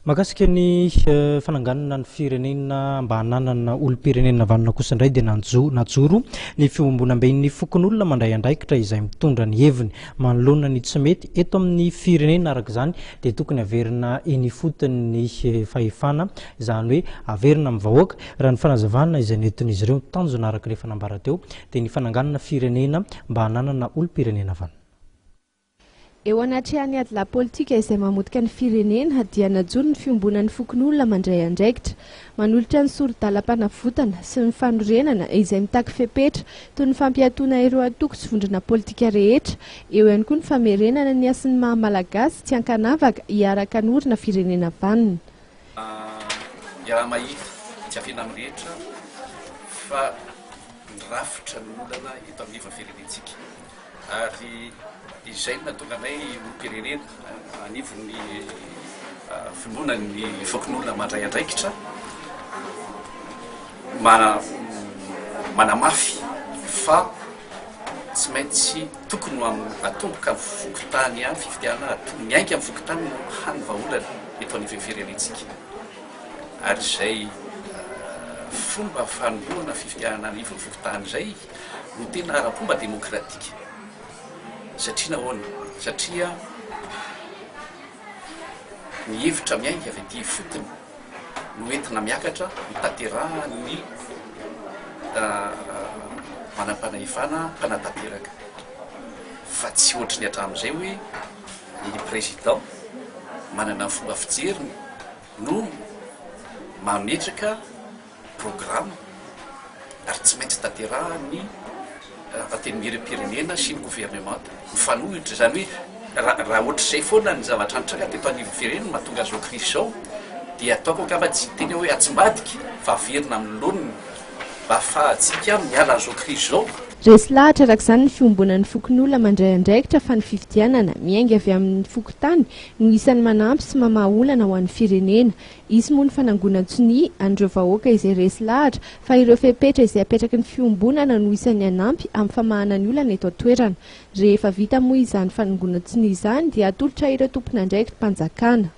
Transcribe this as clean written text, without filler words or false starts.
Mahakasika ny fananganana ny firenena mba hananana olo-pirenena vanona kosa indray dia najoro ny fiombonam-ben'ny fokon'olona mandray andraikitra izay mitondra ny heviny manoloana ny tsy mety eto amin'ny firenena. Araka izany dia tokony averina eny fotony ny fahefana, izany hoe averina amin'ny vahoaka raha ny fanazavana izay nentin'izy ireo tanjona araka ilay fanambara teo dia ny fananganana firenena mba hananana olo-pirenena vanona. Eo anaty any ady la politika izay mamotika ny firenena dia najoro ny fiombonan'ny fokon'olona mandray andraikitra, manolotra ny soro-dalam-panavotana sy ny fanorenana izay mitaky fepetra toy ny fampiatoana ireo antoko sy vondrona politika rehetra. Eo ihany koa ny famerenana ny asin'ny maha-malagasy tsy ankanavaka hiaraka norina firenena vanona. Raha mahita tsy avena amin'ny rehetra fa nirafitra ny olana eto amin'ny firenentsika ary izay natonga anay olo-pirenena anivon'ny fimbonan'ny fokon'olona mandray andraikitra manamafy fa tsy maintsy tokony atomboka amin'ny fokotany ihany fifidiana miainga amin'ny fokotany no hany vahaolana eto anivon'ny firenentsika ary izay fomba fanomboana fifidianana anivon'ny fokotany izay no tena ara-pomba demokratika. Satria nahoana? Satria ny hevitra miainga avy aty fotony no entina miakatra mitanteraha ny manam-panahefana mpanatanteraka fa tsy ohatry ny hatramin'izay hoe ny président manana fomba fijeriny no mametraka programme ary tsy maintsy tanteraha ny ateny mirepirenena sy ny gouvernement mifanohitra, izany hoe raha ohatr'izay foana ny zavatra antraka teto anivon'ny firenena mahatonga zao crise zao dia ataoko angamba tsy teny hoe atsimbadika fa averina amin'ny loniny mba ahafahantsika miala an'izao crise zao. Resy lahatra araka izany ny fiombonan'ny fokon'olona mandray andraikitra fa ny fifidianana miainga avy amin'ny fokotany no isan'ny manampy sy mamaha olana ho an'ny firenena. Izy moa ny fanangonan-tsonia an'ireo vahoaka izay resy lahatra fa ireo fepetra izay apetraky ny fiombonana no isan'ny anampy amin'ny famahana ny olana eto an-toerana. Rehefa vita moa izany fanangonan-tsonia izany dia atolotra ireo tompon'andraikitra mpanjakana.